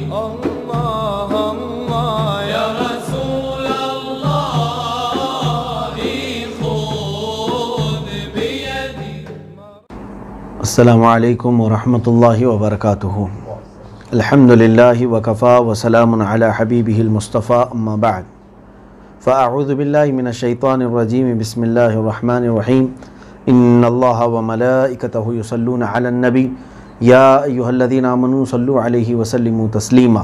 اللہ اللہ یا رسول اللہ خود بیدی۔ السلام علیکم ورحمۃ اللہ وبرکاتہ۔ الحمدللہ وکفا وسلام علی حبیبہ المصطفیٰ اما بعد فاعوذ باللہ من الشیطان الرجیم بسم اللہ الرحمن الرحیم ان اللہ وملائکتہ یصلون علی النبی یا ایہا الذین آمنوا صلوا علیہ وسلموا تسلیما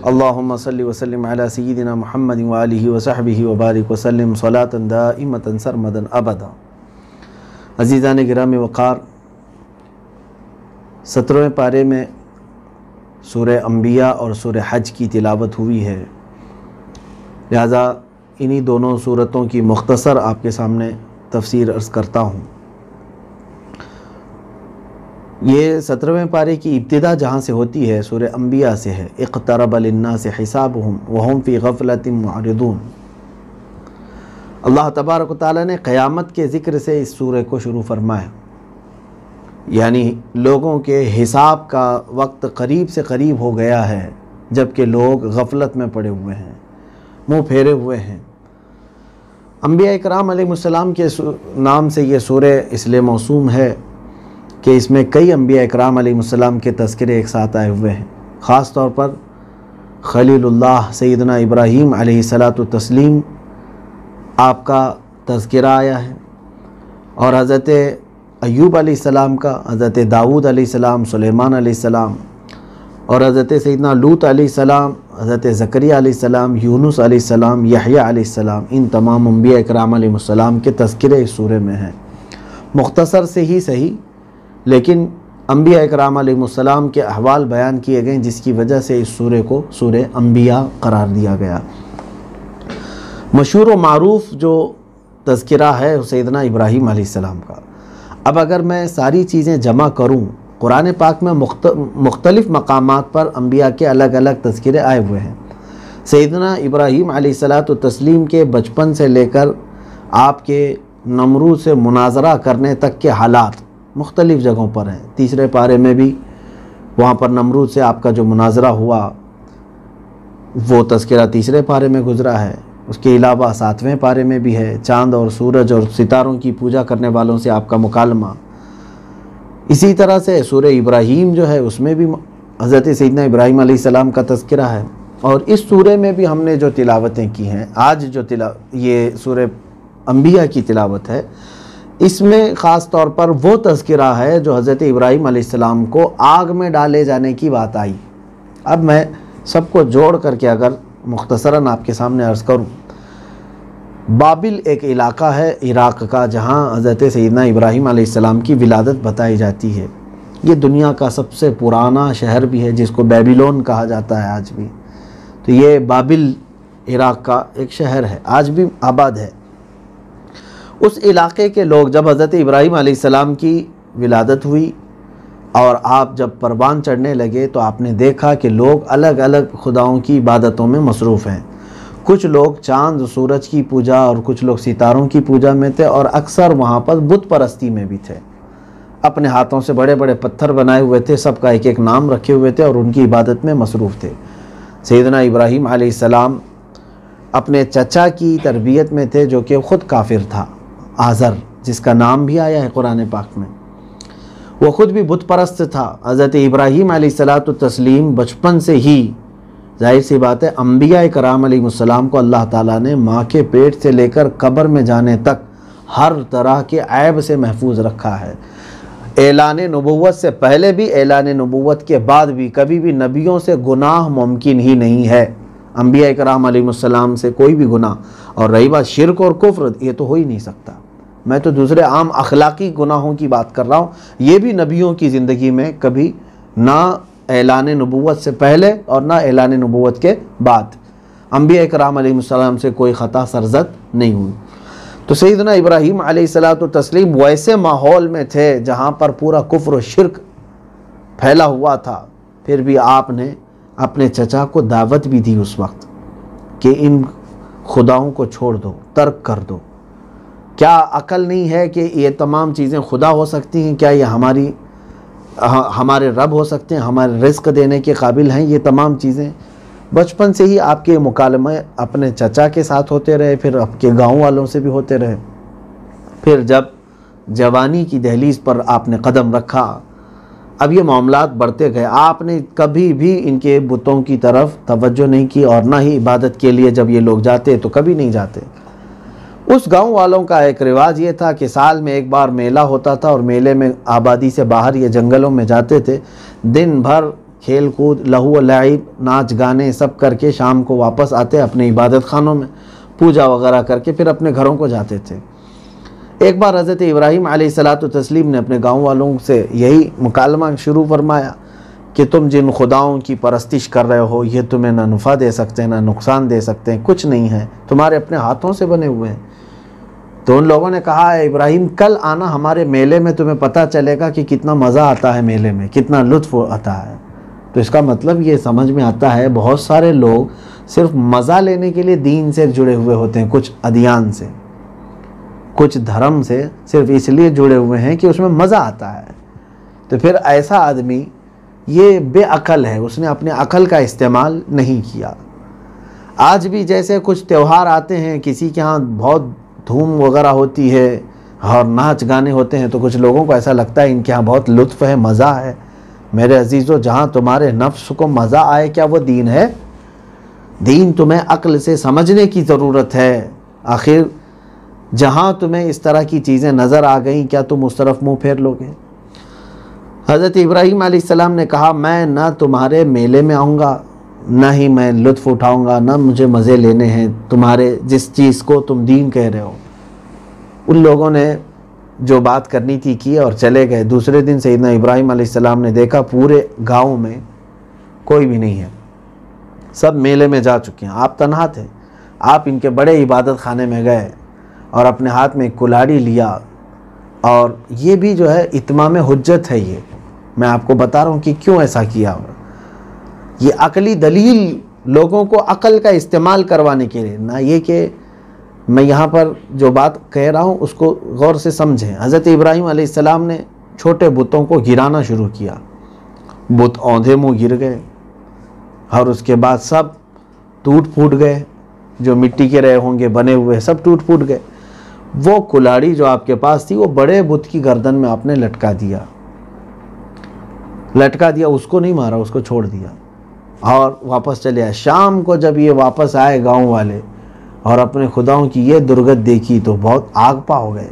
اللہم صلی وسلم علی سیدنا محمد وآلہ وصحبہ وبارک وسلم صلاۃ دائمۃ سرمدا ابدا۔ عزیزان گرامی وقار، 17ویں پارے میں سورہ انبیاء اور سورہ حج کی تلاوت ہوئی ہے، لہذا انہی دونوں سورتوں کی مختصر آپ کے سامنے تفسیر عرض کرتا ہوں۔ یہ 17ویں پارے کی ابتدا جہاں سے ہوتی ہے سورہ انبیاء سے ہے، اقترب للناس حسابهم وهم فی غفلۃ معرضون۔ اللہ تبارک و تعالیٰ نے قیامت کے ذکر سے اس سورہ کو شروع فرمایا، یعنی لوگوں کے حساب کا وقت قریب سے قریب ہو گیا ہے، جبکہ لوگ غفلت میں پڑے ہوئے ہیں، منہ پھیرے ہوئے ہیں۔ انبیاء اکرام علیہ السلام کے نام سے یہ سورہ اس لیے موسوم ہے کہ اس میں کئی انبیاء اکرام علیہ السلام کے تذکرے ایک ساتھ آئے ہوئے ہیں۔ خاص طور پر خلیل اللہ سیدنا ابراہیم علیہ السلام آپ کا تذکرہ آیا ہے، اور حضرت ایوب علیہ السلام کا، حضرت داؤد علیہ السلام، سلیمان علیہ السلام، اور حضرت سیدنا لوط علیہ السلام، حضرت زکریا علیہ السلام، یونس علیہ السلام، یحییٰ علیہ السلام، ان تمام انبیاء اکرام علیہ السلام کے تذکرے اس سورہ میں ہیں۔ مختصر سے ہی صحیح، لیکن انبیاء اکرام علیہ السلام کے احوال بیان کیے گئے، جس کی وجہ سے اس سورہ کو سورہ انبیاء قرار دیا گیا۔ مشہور و معروف جو تذکرہ ہے سیدنا ابراہیم علیہ السلام کا۔ اب اگر میں ساری چیزیں جمع کروں، قرآن پاک میں مختلف مقامات پر انبیاء کے الگ الگ تذکرے آئے ہوئے ہیں۔ سیدنا ابراہیم علیہ السلام کے بچپن سے لے کر آپ کے نمرود سے مناظرہ کرنے تک کے حالات مختلف جگہوں پر ہیں۔ 3 پارے میں بھی وہاں پر نمرود سے آپ کا جو مناظرہ ہوا وہ تذکرہ 3 پارے میں گزرا ہے۔ اس کے علاوہ 7ویں پارے میں بھی ہے، چاند اور سورج اور ستاروں کی پوجا کرنے والوں سے آپ کا مکالمہ۔ اسی طرح سے سورہ ابراہیم جو ہے اس میں بھی حضرت سیدنا ابراہیم علیہ السلام کا تذکرہ ہے، اور اس سورہ میں بھی ہم نے جو تلاوتیں کی ہیں، آج جو یہ سورہ انبیاء کی تلاوت ہے، اس میں خاص طور پر وہ تذکرہ ہے جو حضرت ابراہیم علیہ السلام کو آگ میں ڈالے جانے کی بات آئی۔ اب میں سب کو جوڑ کر کے اگر مختصراً آپ کے سامنے عرض کروں، بابل ایک علاقہ ہے عراق کا، جہاں حضرت سیدنا ابراہیم علیہ السلام کی ولادت بتائی جاتی ہے۔ یہ دنیا کا سب سے پرانا شہر بھی ہے، جس کو بیبیلون کہا جاتا ہے آج بھی۔ تو یہ بابل عراق کا ایک شہر ہے، آج بھی آباد ہے۔ اس علاقے کے لوگ جب حضرت ابراہیم علیہ السلام کی ولادت ہوئی اور آپ جب پروان چڑھنے لگے، تو آپ نے دیکھا کہ لوگ الگ الگ خداؤں کی عبادتوں میں مصروف ہیں۔ کچھ لوگ چاند سورج کی پوجا اور کچھ لوگ ستاروں کی پوجا میں تھے، اور اکثر وہاں پر بت پرستی میں بھی تھے۔ اپنے ہاتھوں سے بڑے بڑے پتھر بنائے ہوئے تھے، سب کا ایک ایک نام رکھے ہوئے تھے، اور ان کی عبادت میں مصروف تھے۔ سیدنا ابراہیم علیہ السلام اپنے چچا کی تربیت میں تھے، جو کہ خود کافر تھا، آزر، جس کا نام بھی آیا ہے قرآن پاک میں۔ وہ خود بھی بت پرست تھا۔ حضرت ابراہیم علیہ السلام بچپن سے ہی، ظاہر سی بات ہے، انبیاء کرام علیہ السلام کو اللہ تعالیٰ نے ماں کے پیٹ سے لے کر قبر میں جانے تک ہر طرح کے عیب سے محفوظ رکھا ہے۔ اعلان نبوت سے پہلے بھی، اعلان نبوت کے بعد بھی، کبھی بھی نبیوں سے گناہ ممکن ہی نہیں ہے۔ انبیاء کرام علیہ السلام سے کوئی بھی گناہ، اور رہی بات شرک اور کفر، یہ تو ہو ہی نہیں سکتا۔ میں تو دوسرے عام اخلاقی گناہوں کی بات کر رہا ہوں، یہ بھی نبیوں کی زندگی میں کبھی نہ اعلان نبوت سے پہلے اور نہ اعلان نبوت کے بعد انبیاء کرام علیہ السلام سے کوئی خطا سرزد نہیں ہوئی۔ تو سیدنا ابراہیم علیہ السلام ویسے ماحول میں تھے جہاں پر پورا کفر و شرک پھیلا ہوا تھا، پھر بھی آپ نے اپنے چچا کو دعوت بھی دی اس وقت کہ ان خداؤں کو چھوڑ دو، ترک کر دو۔ کیا عقل نہیں ہے کہ یہ تمام چیزیں خدا ہو سکتی ہیں؟ کیا یہ ہماری ہمارے رب ہو سکتے ہیں، ہمارے رزق دینے کے قابل ہیں، یہ تمام چیزیں بچپن سے ہی آپ کے مکالمے اپنے چچا کے ساتھ ہوتے رہے، پھر آپ کے گاؤں والوں سے بھی ہوتے رہے، پھر جب جوانی کی دہلیز پر آپ نے قدم رکھا، اب یہ معاملات بڑھتے گئے، آپ نے کبھی بھی ان کے بتوں کی طرف توجہ نہیں کی، اور نہ ہی عبادت کے لیے جب یہ لوگ جاتے تو کبھی نہیں جاتے۔ اس گاؤں والوں کا ایک رواج یہ تھا کہ سال میں ایک بار میلہ ہوتا تھا، اور میلے میں آبادی سے باہر یہ جنگلوں میں جاتے تھے، دن بھر کھیل کود، لہو و لعب، ناچ گانے سب کر کے شام کو واپس آتے اپنے عبادت خانوں میں، پوجا وغیرہ کر کے پھر اپنے گھروں کو جاتے تھے۔ ایک بار حضرت ابراہیم علیہ السلام نے اپنے گاؤں والوں سے یہی مکالمہ شروع فرمایا کہ تم جن خداؤں کی پرستش کر رہے ہو یہ تمہیں نہ نفع دے سکتے ہیں نہ نقصان دے سکتے ہیں، کچھ نہیں ہے، تمہارے اپنے ہاتھوں سے بنے ہوئے ہیں۔ تو ان لوگوں نے کہا اے ابراہیم کل آنا ہمارے میلے میں، تمہیں پتہ چلے گا کہ کتنا مزہ آتا ہے میلے میں، کتنا لطف آتا ہے۔ تو اس کا مطلب یہ سمجھ میں آتا ہے بہت سارے لوگ صرف مزہ لینے کے لیے دین سے جڑے ہوئے ہوتے ہیں، کچھ ادیان سے، کچھ دھرم سے صرف اس لیے جڑے ہوئے ہیں کہ اس میں مزہ آتا ہے۔ تو پھر ایسا آدمی یہ بے عقل ہے، اس نے اپنے عقل کا استعمال نہیں کیا۔ آج بھی جیسے کچھ تہوار آتے ہیں، کسی کے ہاں بہت دھوم وغیرہ ہوتی ہے اور ناچ گانے ہوتے ہیں، تو کچھ لوگوں کو ایسا لگتا ہے ان کے ہاں بہت لطف ہے، مزہ ہے۔ میرے عزیزو، جہاں تمہارے نفس کو مزہ آئے کیا وہ دین ہے؟ دین تمہیں عقل سے سمجھنے کی ضرورت ہے۔ آخر جہاں تمہیں اس طرح کی چیزیں نظر آ گئیں، کیا تم اس طرف منہ پھیر لو گے؟ حضرت ابراہیم علیہ السلام نے کہا میں نہ تمہارے میلے میں آؤں گا، نہ ہی میں لطف اٹھاؤں گا، نہ مجھے مزے لینے ہیں تمہارے جس چیز کو تم دین کہہ رہے ہو۔ ان لوگوں نے جو بات کرنی تھی کی اور چلے گئے۔ دوسرے دن سیدنا ابراہیم علیہ السلام نے دیکھا پورے گاؤں میں کوئی بھی نہیں ہے، سب میلے میں جا چکے ہیں، آپ تنہا تھے۔ آپ ان کے بڑے عبادت خانے میں گئے اور اپنے ہاتھ میں ایک کلاڑی لیا، اور یہ بھی جو ہے اتمام حجت ہے، یہ میں آپ کو بتا رہا ہوں کہ کیوں ایسا کیا۔ یہ عقلی دلیل لوگوں کو عقل کا استعمال کروانے کے لیے، نہ یہ کہ میں یہاں پر جو بات کہہ رہا ہوں اس کو غور سے سمجھیں۔ حضرت ابراہیم علیہ السلام نے چھوٹے بتوں کو گرانا شروع کیا، بت اوندھے منہ گر گئے، اور اس کے بعد سب ٹوٹ پھوٹ گئے، جو مٹی کے رہے ہوں گے بنے ہوئے سب ٹوٹ پھوٹ گئے۔ وہ کلاڑی جو آپ کے پاس تھی وہ بڑے بت کی گردن میں آپ نے لٹکا دیا، اس کو نہیں مارا، اس کو چھوڑ دیا اور واپس چلے آئے۔ شام کو جب یہ واپس آئے گاؤں والے اور اپنے خداؤں کی یہ درگت دیکھی تو بہت آگ پا ہو گئے،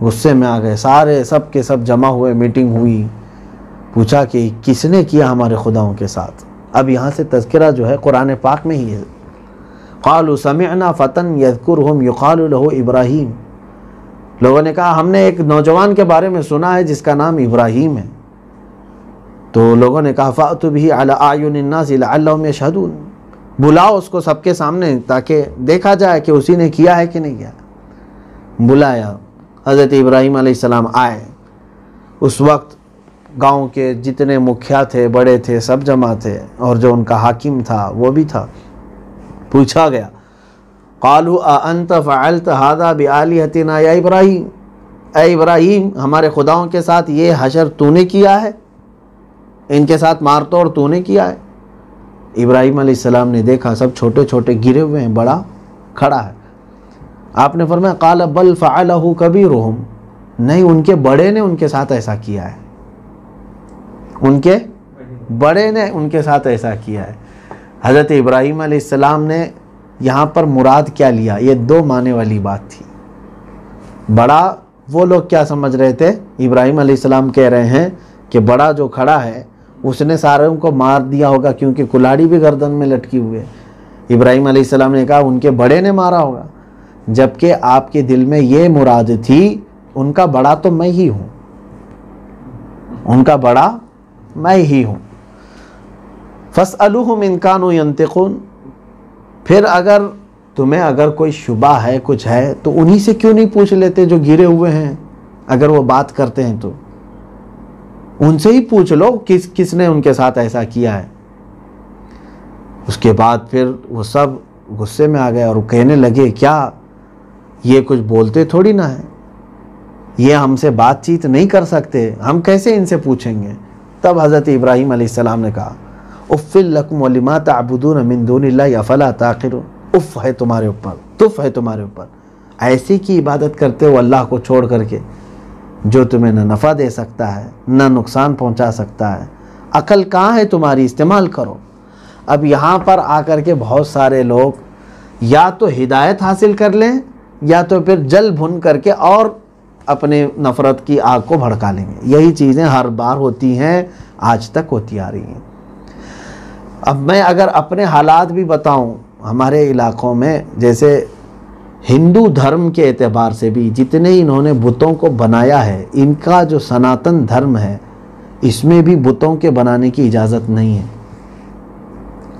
غصے میں آ گئے، سارے سب کے سب جمع ہوئے، میٹنگ ہوئی، پوچھا کہ کس نے کیا ہمارے خداؤں کے ساتھ۔ اب یہاں سے تذکرہ جو ہے قرآن پاک میں ہی ہے۔ قالوا سمعنا فتى يذكرهم يقال له ابراہیم، لوگوں نے کہا ہم نے ایک نوجوان کے بارے میں سنا ہے جس کا نام ابراہیم ہے۔ تو لوگوں نے کہا فأتوا به على اعین الناس لعلهم يشهدون، بلاؤ اس کو سب کے سامنے تاکہ دیکھا جائے کہ اسی نے کیا ہے کہ نہیں کیا۔ بلایا، حضرت ابراہیم علیہ السلام آئے۔ اس وقت گاؤں کے جتنے مکھیا تھے، بڑے تھے، سب جمع تھے، اور جو ان کا حاکم تھا وہ بھی تھا۔ پوچھا گیا قالوا اانت فعلت هذا بآلهتنا یا ابراہیم، اے ابراہیم ہمارے خداؤں کے ساتھ یہ حشر تو نے کیا ہے، ان کے ساتھ مار توڑ تو نے کیا ہے؟ ابراہیم علیہ السلام نے دیکھا سب چھوٹے چھوٹے گرے ہوئے ہیں، بڑا کھڑا ہے۔ آپ نے فرمایا قال بل فعلہ کبیرہم، نہیں ان کے بڑے نے ان کے ساتھ ایسا کیا ہے، ان کے بڑے نے ان کے ساتھ ایسا کیا ہے۔ حضرت ابراہیم علیہ السلام نے یہاں پر مراد کیا لیا؟ یہ دو معنی والی بات تھی۔ بڑا وہ لوگ کیا سمجھ رہے تھے؟ ابراہیم علیہ السلام کہہ رہے ہیں کہ بڑا جو کھڑا ہے اس نے ساروں کو مار دیا ہوگا کیونکہ کلاڑی بھی گردن میں لٹکی ہوئے۔ ابراہیم علیہ السلام نے کہا ان کے بڑے نے مارا ہوگا، جبکہ آپ کے دل میں یہ مراد تھی ان کا بڑا تو میں ہی ہوں، ان کا بڑا میں ہی ہوں۔ فَاسْأَلُوهُمْ إِنْ كَانُوا يَنْطِقُونَ، پھر اگر کوئی شبہ ہے کچھ ہے تو انہی سے کیوں نہیں پوچھ لیتے جو گرے ہوئے ہیں؟ اگر وہ بات کرتے ہیں تو ان سے ہی پوچھ لو کس نے ان کے ساتھ ایسا کیا ہے۔ اس کے بعد پھر وہ سب غصے میں آ گئے اور کہنے لگے کیا یہ کچھ بولتے تھوڑی نہ ہے، یہ ہم سے بات چیت نہیں کر سکتے، ہم کیسے ان سے پوچھیں گے؟ تب حضرت ابراہیم علیہ السلام نے کہا اُفٍّ لَكُمْ وَلِمَا تَعْبُدُونَ مِن دُونِ اللَّهِ أَفَلَا تَعْقِلُونَ، اف ہے تمہارے اوپر، تف ہے تمہارے اوپر، ایسی کی عبادت کرتے ہو اللہ کو چھوڑ کر کے جو تمہیں نہ نفع دے سکتا ہے نہ نقصان پہنچا سکتا ہے۔ عقل کہاں ہے تمہاری؟ استعمال کرو۔ اب یہاں پر آ کر کے بہت سارے لوگ یا تو ہدایت حاصل کر لیں یا تو پھر جل بھن کر کے اور اپنے نفرت کی آگ کو بھڑکا لیں گے۔ یہی چیزیں ہر بار ہوتی ہیں، آج تک ہوتی آ رہی ہیں۔ اب میں اگر اپنے حالات بھی بتاؤں، ہمارے علاقوں میں جیسے ہندو دھرم کے اعتبار سے بھی جتنے انہوں نے بتوں کو بنایا ہے، ان کا جو سناتن دھرم ہے اس میں بھی بتوں کے بنانے کی اجازت نہیں ہے۔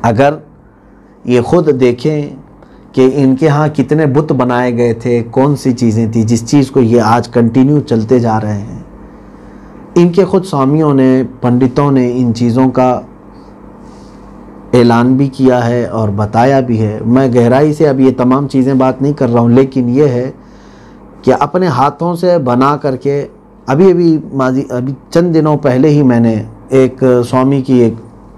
اگر یہ خود دیکھیں کہ ان کے ہاں کتنے بت بنائے گئے تھے، کون سی چیزیں تھیں جس چیز کو یہ آج کنٹینیو چلتے جا رہے ہیں۔ ان کے خود سوامیوں نے، پنڈتوں نے ان چیزوں کا اعلان بھی کیا ہے اور بتایا بھی ہے۔ میں گہرائی سے اب یہ تمام چیزیں بات نہیں کر رہا ہوں، لیکن یہ ہے کہ اپنے ہاتھوں سے بنا کر کے ابھی چند دنوں پہلے ہی میں نے ایک سوامی کی ایک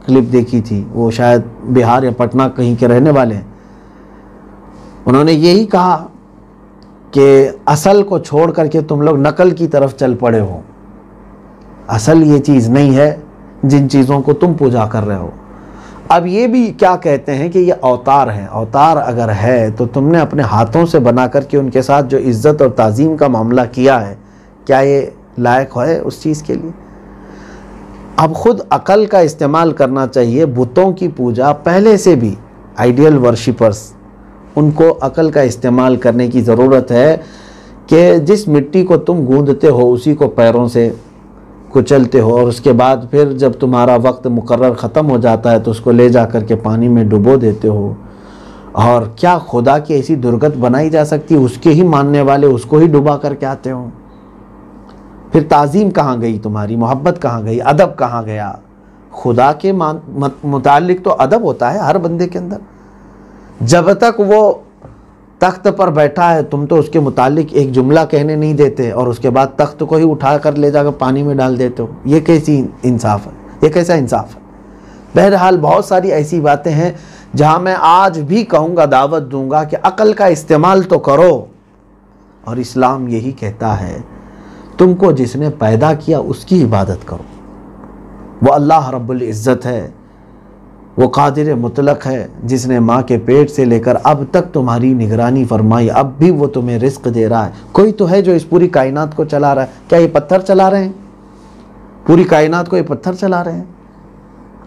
کلپ دیکھی تھی، وہ شاید بہار یا پٹنہ کہیں کے رہنے والے ہیں۔ انہوں نے یہی کہا کہ اصل کو چھوڑ کر کے تم لوگ نقل کی طرف چل پڑے ہو، اصل یہ چیز نہیں ہے جن چیزوں کو تم پوجا کر رہے ہو۔ اب یہ بھی کیا کہتے ہیں کہ یہ اوتار ہیں، اوتار اگر ہے تو تم نے اپنے ہاتھوں سے بنا کر کے ان کے ساتھ جو عزت اور تعظیم کا معاملہ کیا ہے، کیا یہ لائق ہے اس چیز کے لیے؟ اب خود عقل کا استعمال کرنا چاہیے۔ بتوں کی پوجا پہلے سے بھی آئیڈیل ورشپرز، ان کو عقل کا استعمال کرنے کی ضرورت ہے کہ جس مٹی کو تم گوندتے ہو اسی کو پیروں سے کچلتے ہو، اور اس کے بعد پھر جب تمہارا وقت مقرر ختم ہو جاتا ہے تو اس کو لے جا کر کے پانی میں ڈبو دیتے ہو۔ اور کیا خدا کی ایسی درگت بنائی جا سکتی؟ اس کے ہی ماننے والے اس کو ہی ڈبا کر کے آتے ہوں۔ پھر تعظیم کہاں گئی تمہاری؟ محبت کہاں گئی؟ ادب کہاں گیا؟ خدا کے متعلق تو ادب ہوتا ہے ہر بندے کے اندر۔ جب تک وہ تخت پر بیٹھا ہے تم تو اس کے متعلق ایک جملہ کہنے نہیں دیتے، اور اس کے بعد تخت کو ہی اٹھا کر لے جا کر پانی میں ڈال دیتے ہو۔ یہ کیسی انصاف ہے؟ یہ کیسا انصاف ہے؟ بہرحال بہت ساری ایسی باتیں ہیں جہاں میں آج بھی کہوں گا، دعوت دوں گا کہ عقل کا استعمال تو کرو۔ اور اسلام یہی کہتا ہے تم کو جس نے پیدا کیا اس کی عبادت کرو۔ وہ اللہ رب العزت ہے، وہ قادر مطلق ہے، جس نے ماں کے پیٹ سے لے کر اب تک تمہاری نگرانی فرمائی، اب بھی وہ تمہیں رزق دے رہا ہے۔ کوئی تو ہے جو اس پوری کائنات کو چلا رہا ہے۔ کیا یہ پتھر چلا رہے ہیں؟ پوری کائنات کو یہ پتھر چلا رہے ہیں؟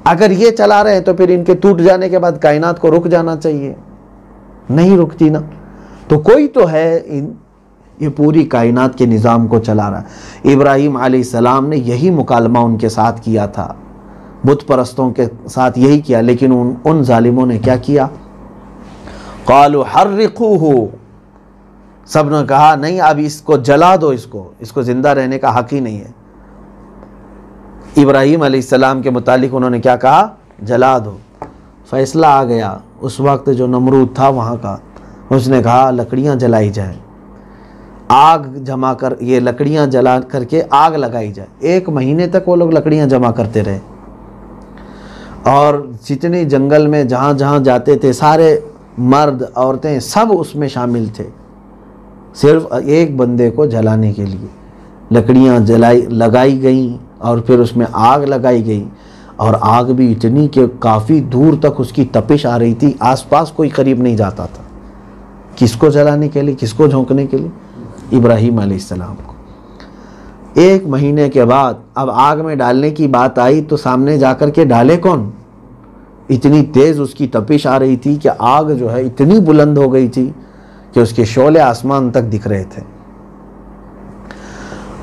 اگر یہ چلا رہے ہیں تو پھر ان کے ٹوٹ جانے کے بعد کائنات کو رک جانا چاہیے، نہیں رکتی نا۔ تو کوئی تو ہے یہ پوری کائنات کے نظام کو چلا رہا ہے۔ ابراہیم علیہ السلام نے یہی مکالمہ ان کے ساتھ کیا تھا، بت پرستوں کے ساتھ یہی کیا، لیکن ان ظالموں نے کیا کیا؟ قالوا حرقوہ، سب نے کہا نہیں اب اس کو جلا دو، اس کو زندہ رہنے کا حق ہی نہیں ہے۔ ابراہیم علیہ السلام کے متعلق انہوں نے کیا کہا؟ جلا دو۔ فیصلہ آ گیا، اس وقت جو نمرود تھا وہاں کا، اس نے کہا لکڑیاں جلائی جائیں، آگ جمع کر، یہ لکڑیاں جلا کر کے آگ لگائی جائے۔ 1 مہینے تک وہ لوگ لکڑیاں جمع کرتے رہے، اور جتنے جنگل میں جہاں جہاں جاتے تھے سارے مرد عورتیں سب اس میں شامل تھے، صرف ایک بندے کو جلانے کے لیے لکڑیاں لگائی گئیں، اور پھر اس میں آگ لگائی گئی، اور آگ بھی اتنی کہ کافی دور تک اس کی تپش آ رہی تھی، آس پاس کوئی قریب نہیں جاتا تھا۔ کس کو جلانے کے لیے؟ کس کو جھونکنے کے لیے؟ ابراہیم علیہ السلام کو۔ 1 مہینے کے بعد اب آگ میں ڈالنے کی بات آئی تو سامنے جا کر کے ڈالے کون؟ اتنی تیز اس کی تپش آ رہی تھی کہ آگ جو ہے اتنی بلند ہو گئی تھی کہ اس کے شعلے آسمان تک دکھ رہے تھے۔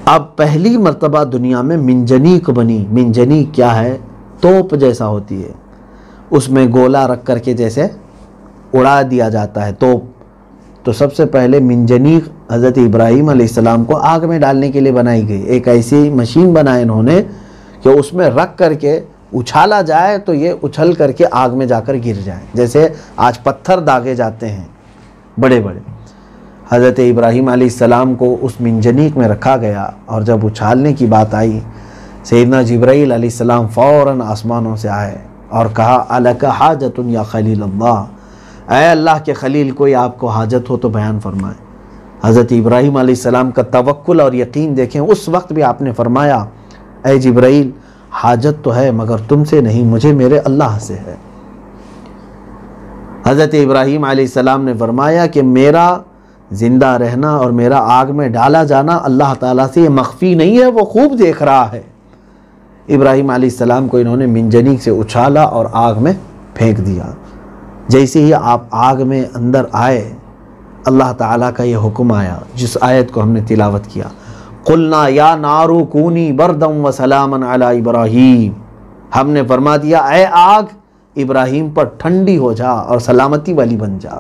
اب پہلی مرتبہ دنیا میں منجنیق بنی۔ منجنیق کیا ہے؟ توپ جیسا ہوتی ہے، اس میں گولا رکھ کر کے جیسے اڑا دیا جاتا ہے توپ۔ تو سب سے پہلے منجنیق حضرت ابراہیم علیہ السلام کو آگ میں ڈالنے کے لیے بنائی گئی۔ ایک ایسی مشین بنائی انہوں نے کہ اس میں رکھ کر کے اچھالا جائے تو یہ اچھل کر کے آگ میں جا کر گر جائے، جیسے آج پتھر داغے جاتے ہیں بڑے بڑے۔ حضرت ابراہیم علیہ السلام کو اس منجنیق میں رکھا گیا، اور جب اچھالنے کی بات آئی سیدنا جبرائیل علیہ السلام فوراً آسمانوں سے آئے اور کہا الک حاجت یا خلیل اللہ، اے اللہ کے خلیل کوئی آپ کو حاجت ہو تو بیان فرمائے۔ حضرت ابراہیم علیہ السلام کا توکل اور یقین دیکھیں، اس وقت بھی آپ نے فرمایا اے جبرائیل حاجت تو ہے مگر تم سے نہیں، مجھے میرے اللہ سے ہے۔ حضرت ابراہیم علیہ السلام نے فرمایا کہ میرا زندہ رہنا اور میرا آگ میں ڈالا جانا اللہ تعالیٰ سے یہ مخفی نہیں ہے، وہ خوب دیکھ رہا ہے۔ ابراہیم علیہ السلام کو انہوں نے منجنیق سے اچھالا اور آگ میں پھینک دیا۔ جیسے ہی آپ آگ میں اندر آئے، اللہ تعالیٰ کا یہ حکم آیا جس آیت کو ہم نے تلاوت کیا، قلنا یا نار کونی بردا وسلاما علی ابراہیم، ہم نے فرما دیا اے آگ ابراہیم پر ٹھنڈی ہو جا اور سلامتی والی بن جا۔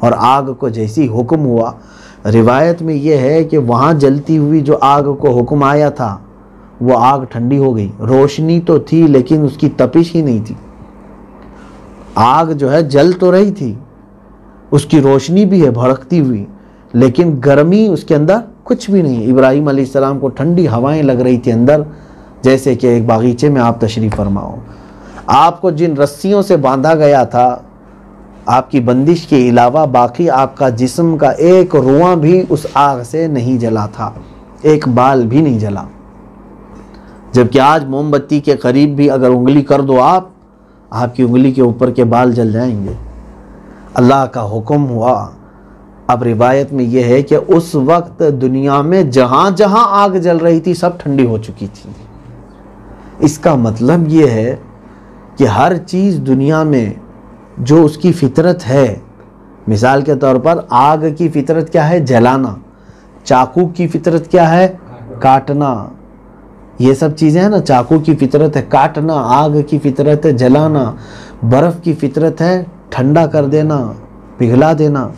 اور آگ کو جیسی حکم ہوا، روایت میں یہ ہے کہ وہاں جلتی ہوئی جو آگ کو حکم آیا تھا وہ آگ ٹھنڈی ہو گئی، روشنی تو تھی لیکن اس کی تپش ہی نہیں تھی۔ آگ جو ہے جل تو رہی تھی، اس کی روشنی بھی ہے بھڑکتی ہوئی، لیکن گرمی اس کے اندر کچھ بھی نہیں۔ ابراہیم علیہ السلام کو ٹھنڈی ہوائیں لگ رہی تھی اندر، جیسے کہ ایک باغیچے میں آپ تشریف فرماؤ۔ آپ کو جن رسیوں سے باندھا گیا تھا، آپ کی بندش کے علاوہ باقی آپ کا جسم کا ایک رواں بھی اس آگ سے نہیں جلا تھا، ایک بال بھی نہیں جلا۔ جبکہ آج موم بتی کے قریب بھی اگر انگلی کر دو آپ کی انگلی کے اوپر کے بال جل جائیں گے۔ اللہ کا حکم ہوا۔ اب روایت میں یہ ہے کہ اس وقت دنیا میں جہاں جہاں آگ جل رہی تھی سب ٹھنڈی ہو چکی تھی۔ اس کا مطلب یہ ہے کہ ہر چیز دنیا میں جو اس کی فطرت ہے، مثال کے طور پر آگ کی فطرت کیا ہے؟ جلانا۔ چاقو کی فطرت کیا ہے؟ کاٹنا۔ یہ سب چیزیں ہیں نا، چاقو کی فطرت ہے کاٹنا، آگ کی فطرت ہے جلانا، برف کی فطرت ہے ٹھنڈا کر دینا، پگھلا دینا۔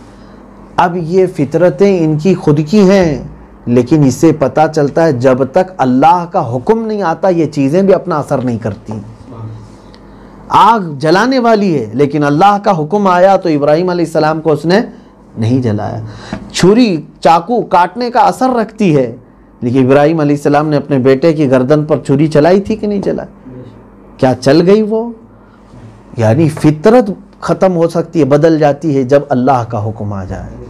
اب یہ فطرتیں ان کی خود کی ہیں، لیکن اس سے پتہ چلتا ہے جب تک اللہ کا حکم نہیں آتا یہ چیزیں بھی اپنا اثر نہیں کرتی۔ آگ جلانے والی ہے لیکن اللہ کا حکم آیا تو ابراہیم علیہ السلام کو اس نے نہیں جلایا۔ چھری چاقو کاٹنے کا اثر رکھتی ہے، لیکن ابراہیم علیہ السلام نے اپنے بیٹے کی گردن پر چھری چلائی تھی کہ نہیں چلائی؟ کیا چل گئی وہ؟ یعنی فطرت ختم ہو سکتی ہے، بدل جاتی ہے جب اللہ کا حکم آ جائے۔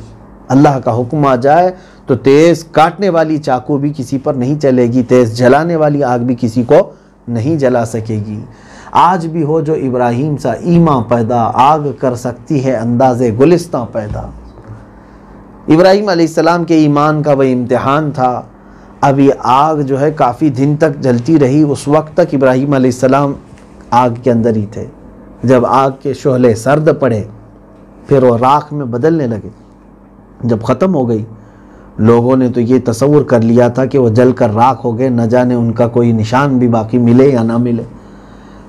اللہ کا حکم آ جائے تو تیز کاٹنے والی چاقو بھی کسی پر نہیں چلے گی، تیز جلانے والی آگ بھی کسی کو نہیں جلا سکے گی۔ آج بھی ہو جو ابراہیم سا ایمان پیدا، آگ کر سکتی ہے انداز گلستان پیدا۔ ابراہیم علیہ السلام کے ایمان کا وہ امتحان تھا۔ اب یہ آگ جو ہے کافی دن تک جلتی رہی، اس وقت تک ابراہیم علیہ السلام آگ کے اندر ہی تھے۔ جب آگ کے شعلے سرد پڑے پھر وہ راکھ میں بدلنے لگے، جب ختم ہو گئی لوگوں نے تو یہ تصور کر لیا تھا کہ وہ جل کر راکھ ہو گئے، نہ جانے ان کا کوئی نشان بھی باقی ملے یا نہ ملے۔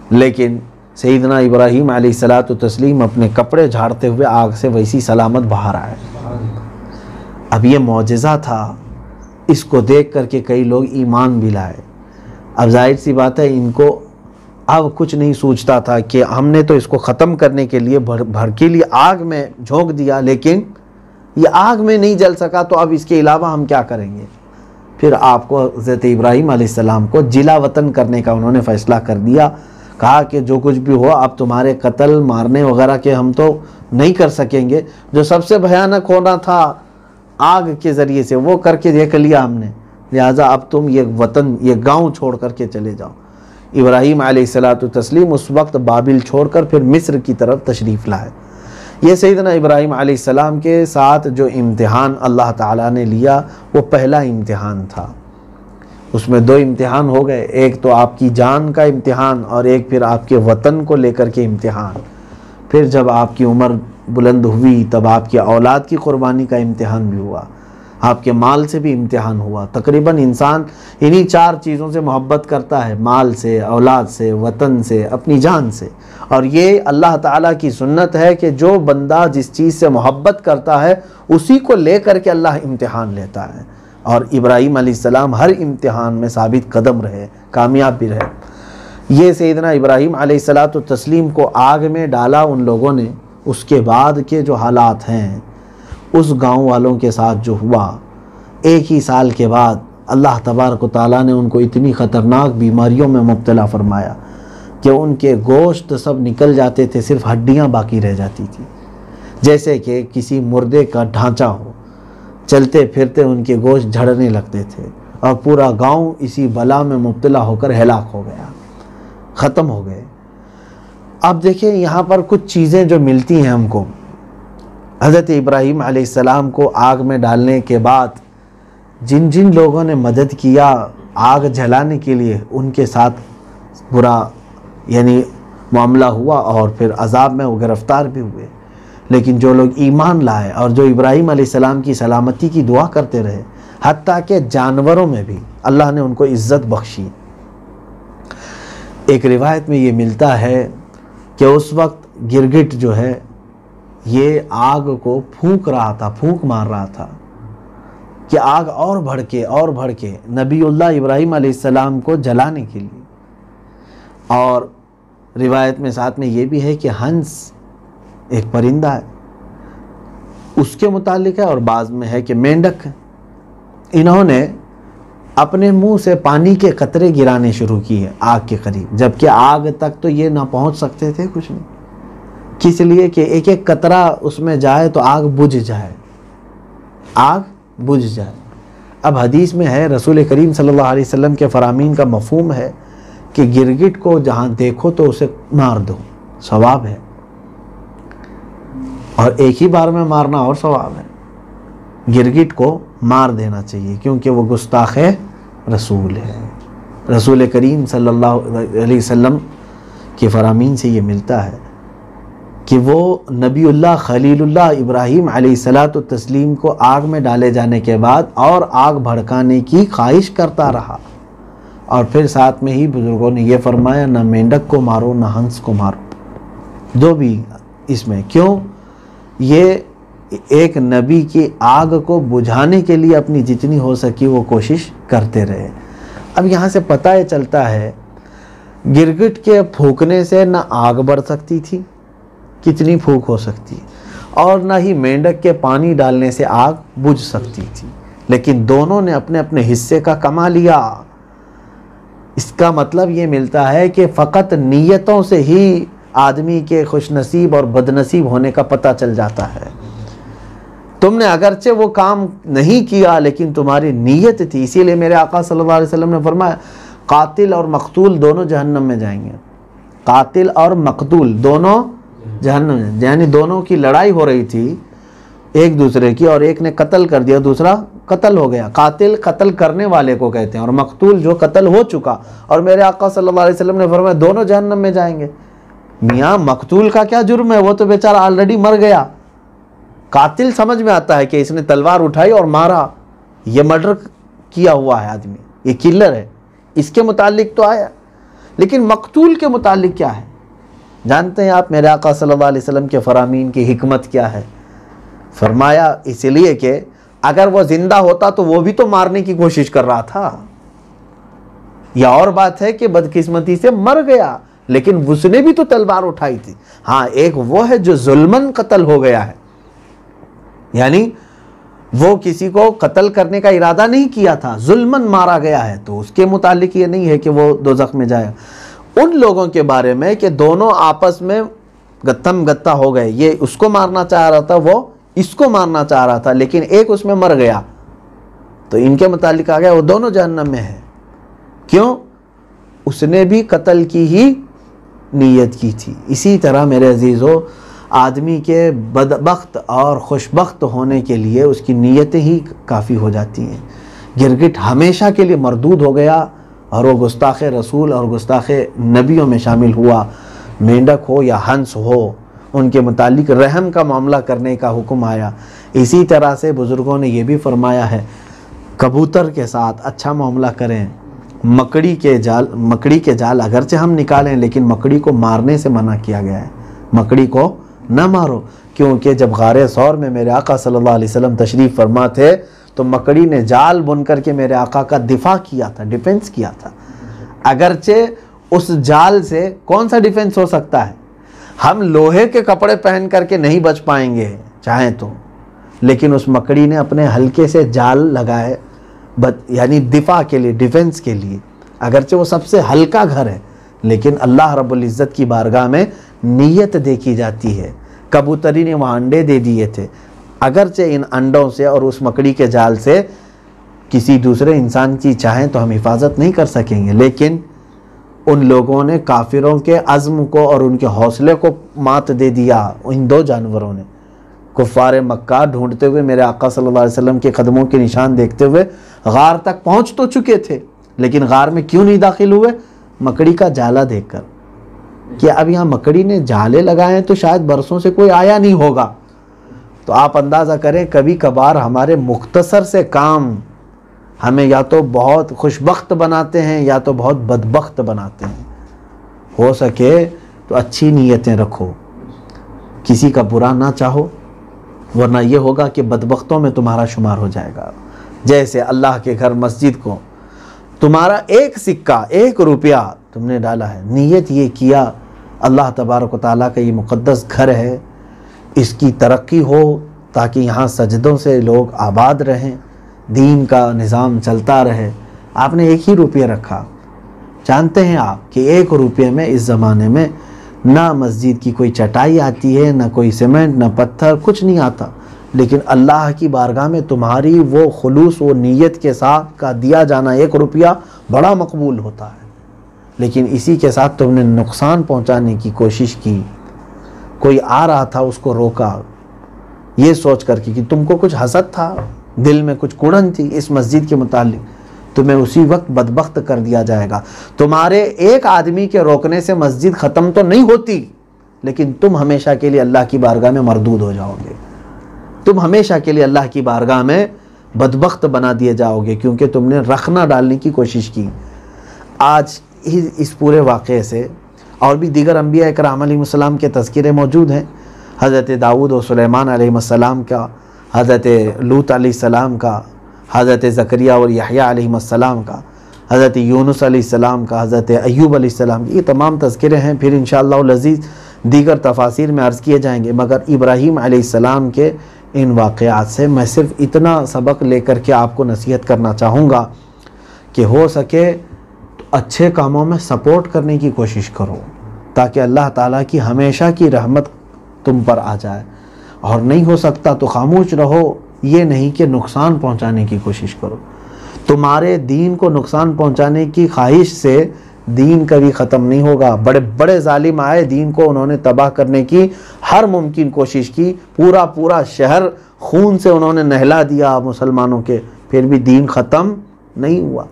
لیکن سیدنا ابراہیم علیہ السلام اپنے کپڑے جھاڑتے ہوئے آگ سے ویسی سلامت باہر آئے۔ اب یہ معجزہ تھا، اس کو دیکھ کر کے کئی لوگ ایمان بھی لائے۔ اب ظاہر سی بات ہے ان کو اب کچھ نہیں سوچتا تھا کہ ہم نے تو اس کو ختم کرنے کے لیے بھڑکیلی آگ میں جھونک دیا، لیکن یہ آگ میں نہیں جل سکا تو اب اس کے علاوہ ہم کیا کریں گے؟ پھر آپ کو حضرت ابراہیم علیہ السلام کو جلا وطن کرنے کا انہوں نے فیصلہ کر دیا۔ کہا کہ جو کچھ بھی ہو اب تمہارے قتل مارنے وغیرہ کے ہم تو نہیں کر سکیں گے، جو سب سے بھیانک ہونا تھا آگ کے ذریعے سے وہ کر کے دیکھ لیا ہم نے، لہٰذا اب تم یہ وطن یہ گاؤں چھوڑ کر کے چلے جاؤ۔ ابراہیم علیہ السلام اس وقت بابل چھوڑ کر پھر مصر کی طرف تشریف لائے۔ یہ سیدنا ابراہیم علیہ السلام کے ساتھ جو امتحان اللہ تعالیٰ نے لیا وہ پہلا امتحان تھا۔ اس میں دو امتحان ہو گئے، ایک تو آپ کی جان کا امتحان اور ایک پھر آپ کے وطن کو لے کر کے امتحان۔ پھر جب آپ کی عمر بلند ہوئی تب آپ کی اولاد کی قربانی کا امتحان بھی ہوا، آپ کے مال سے بھی امتحان ہوا۔ تقریباً انسان انہی چار چیزوں سے محبت کرتا ہے، مال سے، اولاد سے، وطن سے، اپنی جان سے۔ اور یہ اللہ تعالیٰ کی سنت ہے کہ جو بندہ جس چیز سے محبت کرتا ہے اسی کو لے کر کے اللہ امتحان لیتا ہے۔ اور ابراہیم علیہ السلام ہر امتحان میں ثابت قدم رہے، کامیاب بھی رہے۔ یہ سیدنا ابراہیم علیہ السلام کو آگ میں ڈالا ان لوگوں نے، اس کے بعد کے جو حالات ہیں اس گاؤں والوں کے ساتھ جو ہوا، ایک ہی سال کے بعد اللہ تبارک و تعالیٰ نے ان کو اتنی خطرناک بیماریوں میں مبتلا فرمایا کہ ان کے گوشت سب نکل جاتے تھے، صرف ہڈیاں باقی رہ جاتی تھی، جیسے کہ کسی مردے کا ڈھانچہ ہو، چلتے پھرتے ان کے گوشت جھڑنے لگتے تھے، اور پورا گاؤں اسی بلا میں مبتلا ہو کر ہلاک ہو گیا، ختم ہو گئے۔ اب دیکھیں یہاں پر کچھ چیزیں جو ملتی ہیں ہم کو، حضرت ابراہیم علیہ السلام کو آگ میں ڈالنے کے بعد جن جن لوگوں نے مدد کیا آگ جلانے کے لیے، ان کے ساتھ برا یعنی معاملہ ہوا اور پھر عذاب میں وہ گرفتار بھی ہوئے۔ لیکن جو لوگ ایمان لائے اور جو ابراہیم علیہ السلام کی سلامتی کی دعا کرتے رہے، حتیٰ کہ جانوروں میں بھی اللہ نے ان کو عزت بخشی۔ ایک روایت میں یہ ملتا ہے کہ اس وقت گرگٹ جو ہے یہ آگ کو پھونک رہا تھا، پھونک مار رہا تھا کہ آگ اور بڑھ کے نبی اللہ ابراہیم علیہ السلام کو جلانے کے لیے۔ اور روایت میں ساتھ میں یہ بھی ہے کہ ہنس ایک پرندہ ہے، اس کے متعلق ہے، اور بعض میں ہے کہ مینڈک، انہوں نے اپنے منہ سے پانی کے قطرے گرانے شروع کیے آگ کے قریب، جبکہ آگ تک تو یہ نہ پہنچ سکتے تھے کچھ نہیں، کس لیے کہ ایک ایک قطرہ اس میں جائے تو آگ بجھ جائے، آگ بجھ جائے۔ اب حدیث میں ہے، رسول کریم صلی اللہ علیہ وسلم کے فرامین کا مفہوم ہے کہ گرگٹ کو جہاں دیکھو تو اسے مار دو، ثواب ہے، اور ایک ہی بار میں مارنا اور ثواب ہے۔ گرگٹ کو مار دینا چاہیے کیونکہ وہ گستاخ رسول ہے۔ رسول کریم صلی اللہ علیہ وسلم کے فرامین سے یہ ملتا ہے کہ وہ نبی اللہ خلیل اللہ ابراہیم علیہ السلام کو آگ میں ڈالے جانے کے بعد اور آگ بھڑکانے کی خواہش کرتا رہا، اور پھر ساتھ میں ہی بزرگوں نے یہ فرمایا نہ مینڈک کو مارو نہ ہنس کو مارو، جو بھی اس میں، کیوں؟ یہ ایک نبی کی آگ کو بجھانے کے لیے اپنی جتنی ہو سکی وہ کوشش کرتے رہے۔ اب یہاں سے پتہ یہ چلتا ہے گرگٹ کے پھونکنے سے نہ آگ بڑھ سکتی تھی، کتنی پھونک ہو سکتی، اور نہ ہی مینڈک کے پانی ڈالنے سے آگ بجھ سکتی تھی، لیکن دونوں نے اپنے اپنے حصے کا کما لیا۔ اس کا مطلب یہ ملتا ہے کہ فقط نیتوں سے ہی آدمی کے خوش نصیب اور بد نصیب ہونے کا پتہ چل جاتا ہے۔ تم نے اگرچہ وہ کام نہیں کیا لیکن تمہاری نیت تھی، اسی لیے میرے آقا صلی اللہ علیہ وسلم نے فرمایا قاتل اور مقتول دونوں جہنم میں جائیں گے، قاتل اور مقتول دونوں جہنم میں، یعنی دونوں کی لڑائی ہو رہی تھی ایک دوسرے کی، اور ایک نے قتل کر دیا دوسرا قتل ہو گیا۔ قاتل قتل کرنے والے کو کہتے ہیں، اور مقتول جو قتل ہو چکا، اور میرے آقا صلی اللہ علیہ وسلم نے فرمایا دونوں جہنم میں جائیں گے۔ میاں مقتول کا کیا جرم ہے، وہ تو بیچارہ آلریڈی مر گیا۔ قاتل سمجھ میں آتا ہے کہ اس نے تلوار اٹھائی اور مارا، یہ مرڈر کیا ہوا ہے آدمی، یہ کلر ہے، اس کے متعلق تو آیا، لیکن مقتول کے متعلق کیا ہے؟ جانتے ہیں آپ میرے آقا صلی اللہ علیہ وسلم کے فرامین کی حکمت کیا ہے؟ فرمایا اس لیے کہ اگر وہ زندہ ہوتا تو وہ بھی تو مارنے کی کوشش کر رہا تھا، یا اور بات ہے کہ بدقسمتی سے مر گیا لیکن اس نے بھی تو تلوار اٹھائی تھی۔ ہاں ایک وہ ہے جو ظلمن قتل ہو گیا ہے، یعنی وہ کسی کو قتل کرنے کا ارادہ نہیں کیا تھا، ظلمن مارا گیا ہے، تو اس کے متعلق یہ نہیں ہے کہ وہ دوزخ میں جائے۔ ان لوگوں کے بارے میں کہ دونوں آپس میں گتھم گتھا ہو گئے، یہ اس کو مارنا چاہ رہا تھا، وہ اس کو مارنا چاہ رہا تھا، لیکن ایک اس میں مر گیا، تو ان کے متعلق آ گیا وہ دونوں جہنم میں ہے۔ کیوں؟ اس نے بھی قتل کی ہی نیت کی تھی۔ اسی طرح میرے عزیزو آدمی کے بدبخت اور خوشبخت ہونے کے لیے اس کی نیتیں ہی کافی ہو جاتی ہیں۔ گرگٹ ہمیشہ کے لیے مردود ہو گیا اور وہ گستاخ رسول اور گستاخ نبیوں میں شامل ہوا، مینڈک ہو یا ہنس ہو، ان کے متعلق رحم کا معاملہ کرنے کا حکم آیا۔ اسی طرح سے بزرگوں نے یہ بھی فرمایا ہے کبوتر کے ساتھ اچھا معاملہ کریں، مکڑی کے جال اگرچہ ہم نکالیں لیکن مکڑی کو مارنے سے منع کیا گیا ہے، مکڑی کو نہ مارو، کیونکہ جب غار ثور میں میرے آقا صلی اللہ علیہ وسلم تشریف فرما تھے تو مکڑی نے جال بن کر کے میرے آقا کا دفاع کیا تھا، ڈیفنس کیا تھا۔ اگرچہ اس جال سے کون سا ڈیفنس ہو سکتا ہے؟ ہم لوہے کے کپڑے پہن کر کے نہیں بچ پائیں گے چاہیں تو، لیکن اس مکڑی نے اپنے ہلکے سے جال لگائے یعنی دفاع کے لیے، ڈیفنس کے لیے، اگرچہ وہ سب سے ہلکا گھر ہے لیکن اللہ رب العزت کی بارگاہ میں نیت دیکھی جاتی ہے۔ کبوتری نے وہاں انڈے دے دیے تھے، اگرچہ ان انڈوں سے اور اس مکڑی کے جال سے کسی دوسرے انسان کی چاہیں تو ہم حفاظت نہیں کر سکیں گے، لیکن ان لوگوں نے کافروں کے عزم کو اور ان کے حوصلے کو مات دے دیا۔ ان دو جانوروں نے کفار مکہ ڈھونڈتے ہوئے میرے آقا صلی اللہ علیہ وسلم کے قدموں کے نشان دیکھتے ہوئے غار تک پہنچ تو چکے تھے، لیکن غار میں کیوں نہیں داخل ہوئے؟ مکڑی کا جالا دیکھ کر، کہ اب یہاں مکڑی نے جالے لگائے ہیں تو شاید برسوں سے کوئی آیا نہیں ہوگا۔ تو آپ اندازہ کریں کبھی کبھار ہمارے مختصر سے کام ہمیں یا تو بہت خوشبخت بناتے ہیں یا تو بہت بدبخت بناتے ہیں۔ ہو سکے تو اچھی نیتیں رکھو، کسی کا برا نہ چاہو، ورنہ یہ ہوگا کہ بدبختوں میں تمہارا شمار ہو جائے گا۔ جیسے اللہ کے گھر مسجد کو تمہارا ایک سکہ، ایک روپیہ تم نے ڈالا ہے، نیت یہ کیا اللہ تبارک و تعالیٰ کا یہ مقدس گھر ہے، اس کی ترقی ہو تاکہ یہاں سجدوں سے لوگ آباد رہیں، دین کا نظام چلتا رہے، آپ نے ایک ہی روپیہ رکھا۔ جانتے ہیں آپ کہ ایک روپے میں اس زمانے میں نہ مسجد کی کوئی چٹائی آتی ہے، نہ کوئی سیمنٹ، نہ پتھر، کچھ نہیں آتا، لیکن اللہ کی بارگاہ میں تمہاری وہ خلوص، وہ نیت کے ساتھ کا دیا جانا ایک روپیہ بڑا مقبول ہوتا ہے۔ لیکن اسی کے ساتھ تم نے نقصان پہنچانے کی کوشش کی، کوئی آ رہا تھا اس کو روکا، یہ سوچ کر کہ تم کو کچھ حسد تھا، دل میں کچھ کڑن تھی اس مسجد کے متعلق، تمہیں اسی وقت بدبخت کر دیا جائے گا۔ تمہارے ایک آدمی کے روکنے سے مسجد ختم تو نہیں ہوتی، لیکن تم ہمیشہ کے لیے اللہ کی بارگاہ میں مردود ہو جاؤ گے، تم ہمیشہ کے لیے اللہ کی بارگاہ میں بدبخت بنا دیے جاؤ گے، کیونکہ تم نے رخنہ ڈالنے کی کوشش کی۔ آج اس پورے واقعے سے اور بھی دیگر انبیاء اکرام علیہ السلام کے تذکرے موجود ہیں، حضرت داؤد و سلیمان علیہ السلام کا، حضرت لوط علیہ السلام کا، حضرت زکریا اور یحییٰ علیہ السلام کا، حضرت یونس علیہ السلام کا، حضرت ایوب علیہ السلام کی، یہ تمام تذکرے ہیں، پھر انشاءاللہ العزیز دیگر تفاسیر میں عرض کیے جائیں گے۔ مگر ابراہیم علیہ السلام کے ان واقعات سے میں صرف اتنا سبق لے کر کے آپ کو نصیحت کرنا چاہوں گا کہ ہو سکے تو اچھے کاموں میں سپورٹ کرنے کی کوشش کرو، تاکہ اللہ تعالیٰ کی ہمیشہ کی رحمت تم پر آ جائے، اور نہیں ہو سکتا تو خاموش رہو، یہ نہیں کہ نقصان پہنچانے کی کوشش کرو۔ تمہارے دین کو نقصان پہنچانے کی خواہش سے دین کبھی ختم نہیں ہوگا۔ بڑے بڑے ظالم آئے، دین کو انہوں نے تباہ کرنے کی ہر ممکن کوشش کی، پورا شہر خون سے انہوں نے نہلا دیا مسلمانوں کے، پھر بھی دین ختم نہیں ہوا۔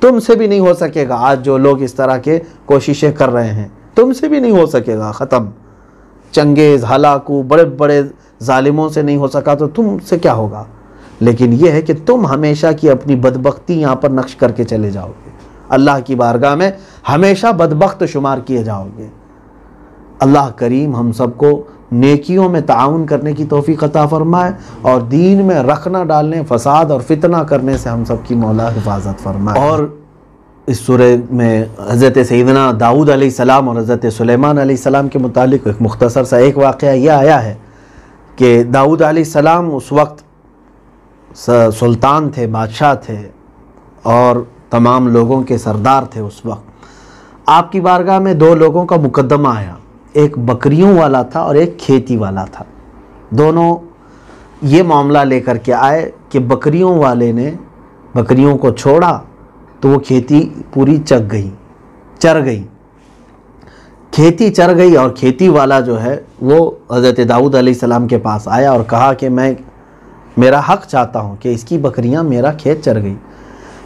تم سے بھی نہیں ہو سکے گا، آج جو لوگ اس طرح کے کوششیں کر رہے ہیں، تم سے بھی نہیں ہو سکے گا ختم۔ چنگیز، ہلاکو، بڑے بڑے ظالموں سے نہیں ہو سکا تو تم سے کیا ہوگا؟ لیکن یہ ہے کہ تم ہمیشہ کی اپنی بدبختی یہاں پر نقش کر کے چلے جاؤ گے، اللہ کی بارگاہ میں ہمیشہ بدبخت شمار کیے جاؤ گے۔ اللہ کریم ہم سب کو نیکیوں میں تعاون کرنے کی توفیق عطا فرمائے، اور دین میں رخ نہ ڈالنے، فساد اور فتنہ کرنے سے ہم سب کی مولا حفاظت فرمائے۔ اور اس سورہ میں حضرت سیدنا داؤد علیہ السلام اور حضرت سلیمان علیہ السلام کے متعلق ایک مختصر سا ایک واقعہ یہ آیا ہے کہ داؤد علیہ السلام اس وقت سلطان تھے، بادشاہ تھے، اور تمام لوگوں کے سردار تھے۔ اس وقت آپ کی بارگاہ میں دو لوگوں کا مقدمہ آیا، ایک بکریوں والا تھا اور ایک کھیتی والا تھا۔ دونوں یہ معاملہ لے کر کے آئے کہ بکریوں والے نے بکریوں کو چھوڑا تو وہ کھیتی پوری چر گئی، کھیتی چر گئی، اور کھیتی والا جو ہے وہ حضرت داؤد علیہ السلام کے پاس آیا اور کہا کہ میں میرا حق چاہتا ہوں کہ اس کی بکریاں میرا کھیت چر گئی۔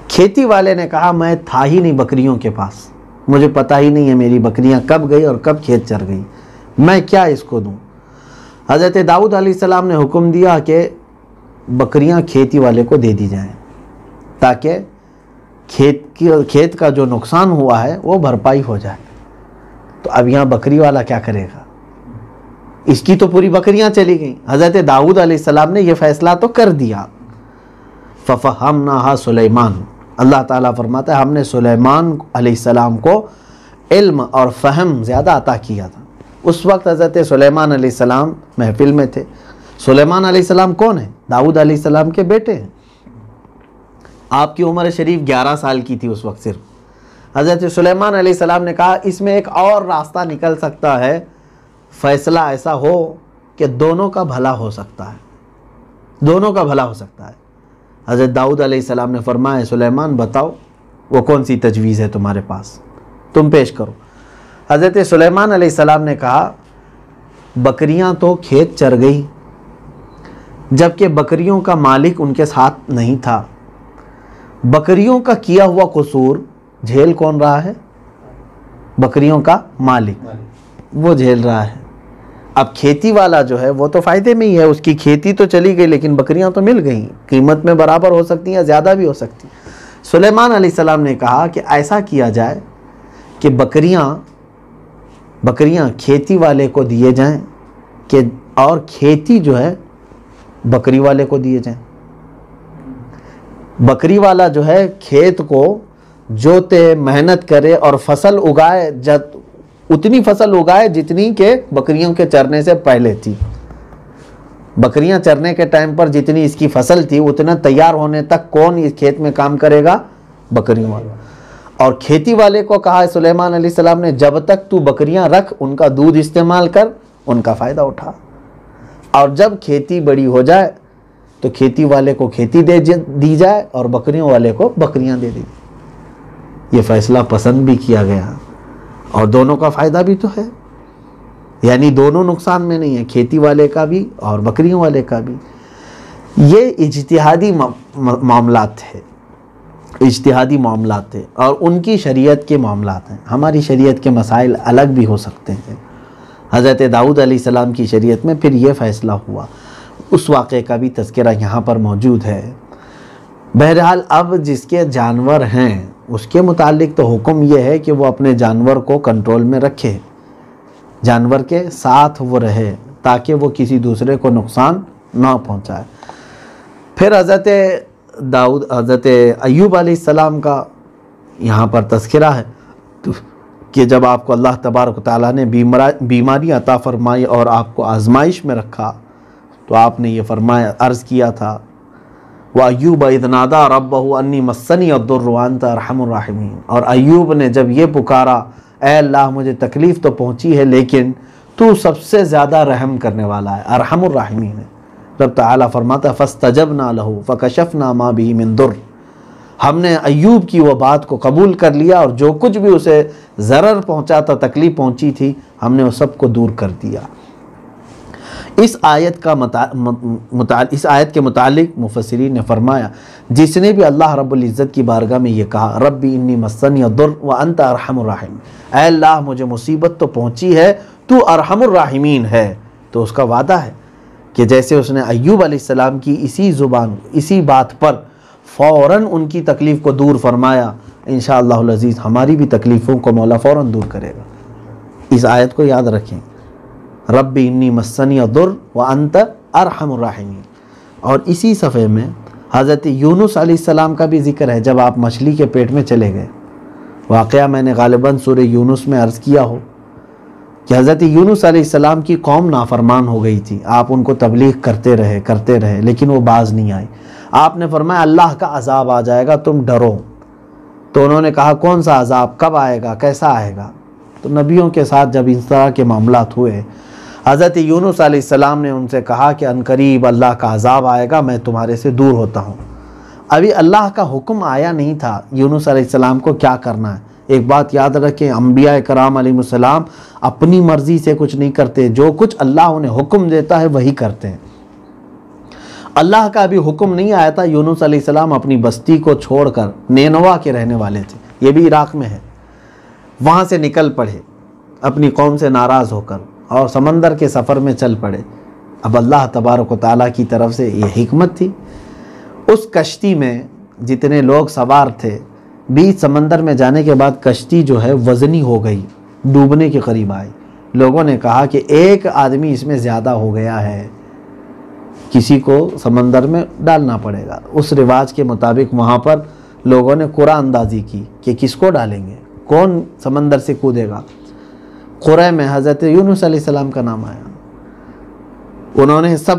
کھیتی والے نے کہا میں تھا ہی نہیں بکریوں کے پاس، مجھے پتہ ہی نہیں ہے میری بکریاں کب گئی اور کب کھیت چر گئی، میں کیا اس کو دوں؟ حضرت داؤد علیہ السلام نے حکم دیا کہ بکریاں کھیتی والے کو دے دی جائیں، تاکہ کھیت کا جو نقصان ہوا ہے وہ بھرپائی ہو جائے۔ تو اب یہاں بکری والا کیا کرے گا؟ اس کی تو پوری بکریاں چلی گئیں۔ حضرت داؤد علیہ السلام نے یہ فیصلہ تو کر دیا۔ فَفَهَّمْنَاهَا سلیمان، اللہ تعالیٰ فرماتا ہے ہم نے سلیمان علیہ السلام کو علم اور فہم زیادہ عطا کیا تھا۔ اس وقت حضرت سلیمان علیہ السلام محفل میں تھے، سلیمان علیہ السلام کون ہیں؟ داؤد علیہ السلام کے بیٹے ہیں۔ آپ کی عمر شریف 11 سال کی تھی اس وقت صرف۔ حضرت سلیمان علیہ السلام نے کہا اس میں ایک اور راستہ نکل سکتا ہے، فیصلہ ایسا ہو کہ دونوں کا بھلا ہو سکتا ہے، دونوں کا بھلا ہو سکتا ہے۔ حضرت داؤد علیہ السلام نے فرمایا سلیمان بتاؤ وہ کون سی تجویز ہے تمہارے پاس، تم پیش کرو۔ حضرت سلیمان علیہ السلام نے کہا بکریاں تو کھیت چر گئی، جبکہ بکریوں کا مالک ان کے ساتھ نہیں تھا۔ بکریوں کا کیا ہوا قصور جھیل کون رہا ہے؟ بکریوں کا مالک، وہ جھیل رہا ہے۔ اب کھیتی والا جو ہے وہ تو فائدے میں ہی ہے، اس کی کھیتی تو چلی گئی لیکن بکریاں تو مل گئیں، قیمت میں برابر ہو سکتی ہیں یا زیادہ بھی ہو سکتی ہیں۔ سلیمان علیہ السلام نے کہا کہ ایسا کیا جائے کہ بکریاں کھیتی والے کو دیے جائیں کہ اور کھیتی جو ہے بکری والے کو دیے جائیں۔ بکری والا جو ہے کھیت کو جوتے، محنت کرے اور فصل اگائے، اتنی فصل اگائے جتنی کہ بکریوں کے چرنے سے پہلے تھی۔ بکریاں چرنے کے ٹائم پر جتنی اس کی فصل تھی اتنا تیار ہونے تک کون اس کھیت میں کام کرے گا؟ بکریوں والا۔ اور کھیتی والے کو کہا سلیمان علیہ السلام نے جب تک تو بکریاں رکھ، ان کا دودھ استعمال کر، ان کا فائدہ اٹھا، اور جب کھیتی بڑی ہو جائے تو کھیتی والے کو کھیتی دی جائے اور بکریوں والے کو بکریاں دے دی۔ یہ فیصلہ پسند بھی کیا گیا اور دونوں کا فائدہ بھی تو ہے، یعنی دونوں نقصان میں نہیں ہے، کھیتی والے کا بھی اور بکریوں والے کا بھی۔ یہ اجتہادی معاملات تھے، اجتہادی معاملات تھے اور ان کی شریعت کے معاملات ہیں۔ ہماری شریعت کے مسائل الگ بھی ہو سکتے ہیں۔ حضرت داؤد علیہ السلام کی شریعت میں پھر یہ فیصلہ ہوا، اس واقعے کا بھی تذکرہ یہاں پر موجود ہے۔ بہرحال اب جس کے جانور ہیں اس کے متعلق تو حکم یہ ہے کہ وہ اپنے جانور کو کنٹرول میں رکھے، جانور کے ساتھ وہ رہے تاکہ وہ کسی دوسرے کو نقصان نہ پہنچائے۔ پھر حضرت ایوب علیہ السلام کا یہاں پر تذکرہ ہے کہ جب آپ کو اللہ تبارک و تعالیٰ نے بیماری عطا فرمائی اور آپ کو آزمائش میں رکھا تو آپ نے یہ فرمایا، عرض کیا تھا وَأَيُّوبَ إِذْ نَادَىٰ رَبَّهُ أَنِّي مَسَّنِيَ الضُّرُّ وَأَنْتَ أَرْحَمُ الرَّاحِمِينَ، اور ایوب نے جب یہ پکارا اے اللہ مجھے تکلیف تو پہنچی ہے لیکن تو سب سے زیادہ رحم کرنے والا ہے، ارحم الراحمین ہے۔ رب تعالیٰ فرماتا فَاسْتَجَبْنَا لَهُ فَكَشَفْنَا مَا بِهِ مِن ضُرٍّ، ہم نے ایوب کی وہ بات کو قبول کر لیا اور جو کچھ بھی اسے ضرر پہنچا تھا، تکلیف پہنچی تھی، ہم نے وہ سب کو دور کر دیا۔ اس آیت کے متعلق مفسرین نے فرمایا جس نے بھی اللہ رب العزت کی بارگاہ میں یہ کہا ربی انی مسنی الضر وانت ارحم الراحمین، اے اللہ مجھے مصیبت تو پہنچی ہے، تو ارحم الراحمین ہے، تو اس کا وعدہ ہے کہ جیسے اس نے ایوب علیہ السلام کی اسی بات پر فوراً ان کی تکلیف کو دور فرمایا، انشاءاللہ العزیز ہماری بھی تکلیفوں کو مولا فوراً دور کرے گا۔ اس آیت کو یاد رکھیں، ربی انی مسنی الضر وانت ارحم الراحمین۔ اور اسی صفحے میں حضرت یونس علیہ السلام کا بھی ذکر ہے، جب آپ مچھلی کے پیٹ میں چلے گئے، واقعہ میں نے غالباً سورہ یونس میں عرض کیا ہو کہ حضرت یونس علیہ السلام کی قوم نافرمان ہو گئی تھی، آپ ان کو تبلیغ کرتے رہے لیکن وہ باز نہیں آئے۔ آپ نے فرمایا اللہ کا عذاب آ جائے گا، تم ڈرو۔ تو انہوں نے کہا کون سا عذاب، کب آئے گا، کیسا آئے گا؟ تو نبیوں کے ساتھ جب اس طرح کے معاملات ہوئے، حضرت یونس علیہ السلام نے ان سے کہا کہ عنقریب اللہ کا عذاب آئے گا، میں تمہارے سے دور ہوتا ہوں۔ ابھی اللہ کا حکم آیا نہیں تھا یونس علیہ السلام کو کیا کرنا ہے۔ ایک بات یاد رکھیں، انبیاء کرام علیہ السلام اپنی مرضی سے کچھ نہیں کرتے، جو کچھ اللہ انہیں حکم دیتا ہے وہی کرتے ہیں۔ اللہ کا ابھی حکم نہیں آیا تھا، یونس علیہ السلام اپنی بستی کو چھوڑ کر، نینوا کے رہنے والے تھے، یہ بھی عراق میں ہے، وہاں سے نکل پڑے اپنی قوم سے ناراض ہو کر اور سمندر کے سفر میں چل پڑے۔ اب اللہ تبارک و تعالیٰ کی طرف سے یہ حکمت تھی، اس کشتی میں جتنے لوگ سوار تھے، بیچ سمندر میں جانے کے بعد کشتی جو ہے وزنی ہو گئی، ڈوبنے کے قریب آئی۔ لوگوں نے کہا کہ ایک آدمی اس میں زیادہ ہو گیا ہے، کسی کو سمندر میں ڈالنا پڑے گا۔ اس رواج کے مطابق وہاں پر لوگوں نے قرعہ اندازی کی کہ کس کو ڈالیں گے، کون سمندر سے کودے گا۔ قرعہ میں حضرت یونس علیہ السلام کا نام آیا، انہوں نے سب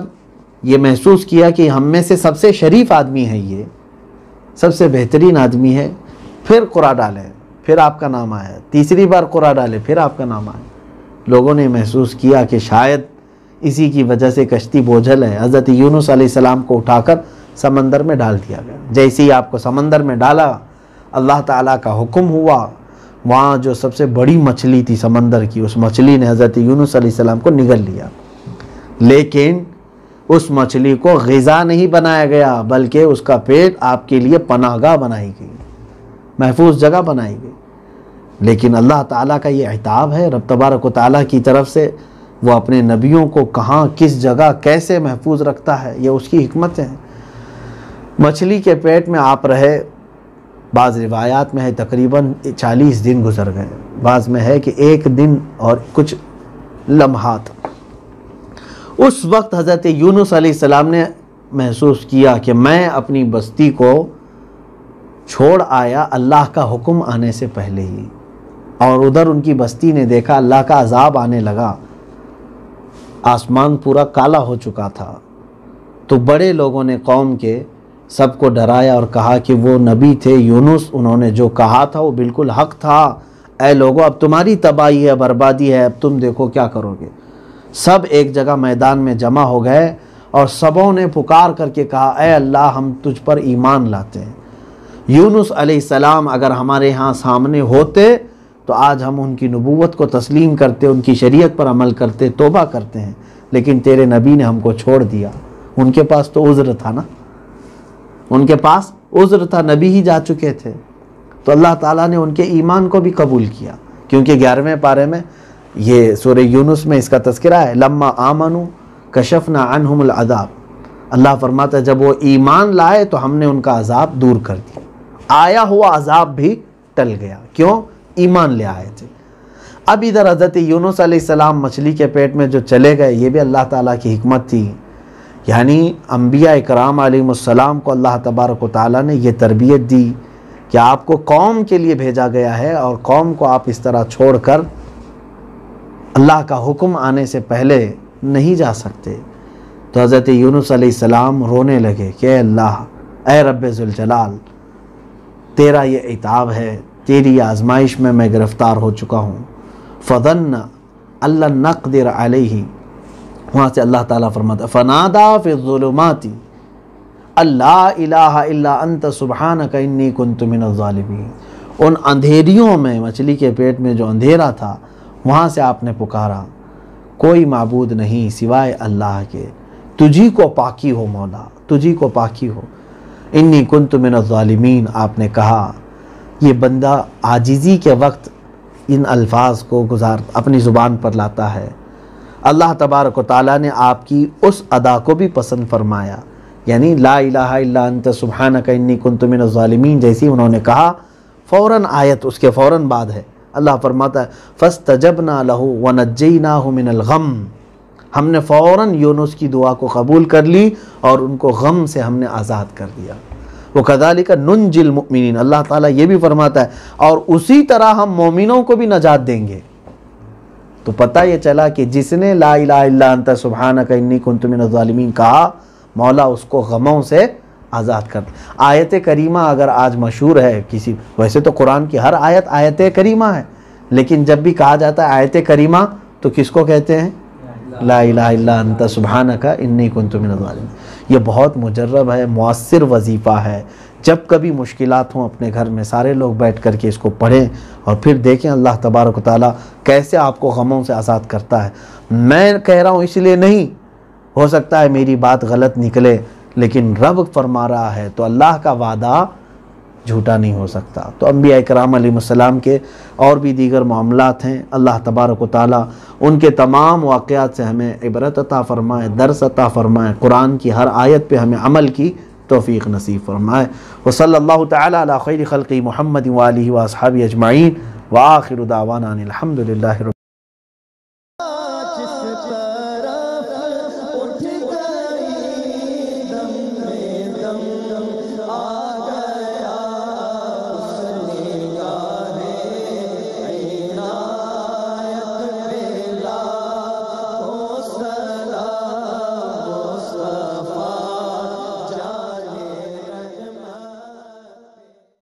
یہ محسوس کیا کہ ہم میں سے سب سے شریف آدمی ہے، یہ سب سے بہترین آدمی ہے، پھر قرعہ ڈالے، پھر آپ کا نام آیا، تیسری بار قرعہ ڈالے، پھر آپ کا نام آیا۔ لوگوں نے محسوس کیا کہ شاید اسی کی وجہ سے کشتی بوجھل ہے۔ حضرت یونس علیہ السلام کو اٹھا کر سمندر میں ڈال دیا گیا۔ جیسے ہی آپ کو سمندر میں ڈالا، اللہ تعالیٰ کا حکم ہوا، وہاں جو سب سے بڑی مچھلی تھی سمندر کی، اس مچھلی نے حضرت یونس علیہ السلام کو نگل لیا، لیکن اس مچھلی کو غذا نہیں بنایا گیا، بلکہ اس کا پیٹ آپ کے لیے پناہ گاہ بنائی گئی، محفوظ جگہ بنائی گئی۔ لیکن اللہ تعالیٰ کا یہ عتاب ہے، رب تبارک و تعالیٰ کی طرف سے، وہ اپنے نبیوں کو کہاں کس جگہ کیسے محفوظ رکھتا ہے، یہ اس کی حکمت ہے۔ مچھلی کے پیٹ میں آپ رہے، بعض روایات میں ہے تقریباً 40 دن گزر گئے، بعض میں ہے کہ 1 دن اور کچھ لمحات۔ اس وقت حضرت یونس علیہ السلام نے محسوس کیا کہ میں اپنی بستی کو چھوڑ آیا اللہ کا حکم آنے سے پہلے ہی، اور ادھر ان کی بستی نے دیکھا اللہ کا عذاب آنے لگا، آسمان پورا کالا ہو چکا تھا۔ تو بڑے لوگوں نے قوم کے سب کو ڈرایا اور کہا کہ وہ نبی تھے یونس، انہوں نے جو کہا تھا وہ بالکل حق تھا، اے لوگو اب تمہاری تباہی ہے، بربادی ہے، اب تم دیکھو کیا کرو گے۔ سب ایک جگہ میدان میں جمع ہو گئے اور سبوں نے پکار کر کے کہا اے اللہ ہم تجھ پر ایمان لاتے ہیں، یونس علیہ السلام اگر ہمارے ہاں سامنے ہوتے تو آج ہم ان کی نبوت کو تسلیم کرتے، ان کی شریعت پر عمل کرتے، توبہ کرتے ہیں، لیکن تیرے نبی نے ہم کو چھوڑ دیا۔ ان کے پاس تو عذر تھا نا، ان کے پاس عذر تھا، نبی ہی جا چکے تھے، تو اللہ تعالیٰ نے ان کے ایمان کو بھی قبول کیا، کیونکہ 11ویں پارے میں یہ سورہ یونس میں اس کا تذکرہ ہے، لما آمنوا کشفنا عنہم العذاب۔ اللہ فرماتا ہے جب وہ ایمان لائے تو ہم نے ان کا عذاب دور کر دیا، آیا ہوا عذاب بھی ٹل گیا، کیوں؟ ایمان لے آئے تھے۔ اب ادھر حضرت یونس علیہ السلام مچھلی کے پیٹ میں جو چلے گئے، یہ بھی اللہ تعالیٰ کی حکمت تھی، یعنی انبیاء اکرام علیہ السلام کو اللہ تبارک و تعالیٰ نے یہ تربیت دی کہ آپ کو قوم کے لیے بھیجا گیا ہے، اور قوم کو آپ اس طرح چھوڑ کر اللہ کا حکم آنے سے پہلے نہیں جا سکتے۔ تو حضرت یونس علیہ السلام رونے لگے کہ اے اللہ، اے رب ذوالجلال، تیرا یہ عتاب ہے، تیری آزمائش میں گرفتار ہو چکا ہوں۔ فظن اللہ نقدر علیہ، وہاں سے اللہ تعالیٰ فرماتا فنادا فی الظلمات اللہ الہ الا انت سبحانک انی کنت من الظالمین۔ ان اندھیریوں میں، مچھلی کے پیٹ میں جو اندھیرا تھا، وہاں سے آپ نے پکارا کوئی معبود نہیں سوائے اللہ کے، تجھی کو پاکی ہو مولا، تجھی کو پاکی ہو، انی کنت من الظالمین۔ آپ نے کہا یہ بندہ عاجزی کے وقت ان الفاظ کو اپنی زبان پر لاتا ہے۔ اللہ تبارک و تعالیٰ نے آپ کی اس ادا کو بھی پسند فرمایا، یعنی لا الہ الا انت سبحانک انی کنت من الظالمین جیسی انہوں نے کہا، فوراً آیت اس کے فوراً بعد ہے، اللہ فرماتا ہے فاستجبنا لہ ونجیناہ من الغم، ہم نے فوراً یونس کی دعا کو قبول کر لی اور ان کو غم سے ہم نے آزاد کر دیا۔ وَكَذَلِكَ نُنْجِي الْمُؤْمِنِينَ، اللہ تعالیٰ یہ بھی فرماتا ہے اور اسی طرح ہم مومنوں کو بھی نجات دیں گے۔ تو پتہ یہ چلا کہ جس نے لا الہ الا انت سبحانک انی کنت من الظالمین کہا، مولا اس کو غموں سے آزاد کر دے۔ آیت کریمہ اگر آج مشہور ہے کسی، ویسے تو قرآن کی ہر آیت آیت کریمہ ہے، لیکن جب بھی کہا جاتا ہے آیت کریمہ تو کس کو کہتے ہیں؟ لا الہ الا انت سبحانک انی کنت من الظالمین۔ یہ بہت مجرب ہے، مؤثر وظیفہ ہے۔ جب کبھی مشکلات ہوں اپنے گھر میں سارے لوگ بیٹھ کر کے اس کو پڑھیں اور پھر دیکھیں اللہ تبارک و تعالیٰ کیسے آپ کو غموں سے آزاد کرتا ہے۔ میں کہہ رہا ہوں اس لیے نہیں، ہو سکتا ہے میری بات غلط نکلے، لیکن رب فرما رہا ہے تو اللہ کا وعدہ جھوٹا نہیں ہو سکتا۔ تو انبیاء اکرام علیہ السلام کے اور بھی دیگر معاملات ہیں، اللہ تبارک و تعالیٰ ان کے تمام واقعات سے ہمیں عبرت عطا فرمائے، درس عطا فرمائے، قرآن کی ہر آیت پہ ہمیں عمل کی توفیق نصیب فرمائے۔ وصلی اللہ تعالی علی خیر خلقی محمد وآلہ واصحابہ اجمعین، وآخر دعوانا ان الحمد للہ رب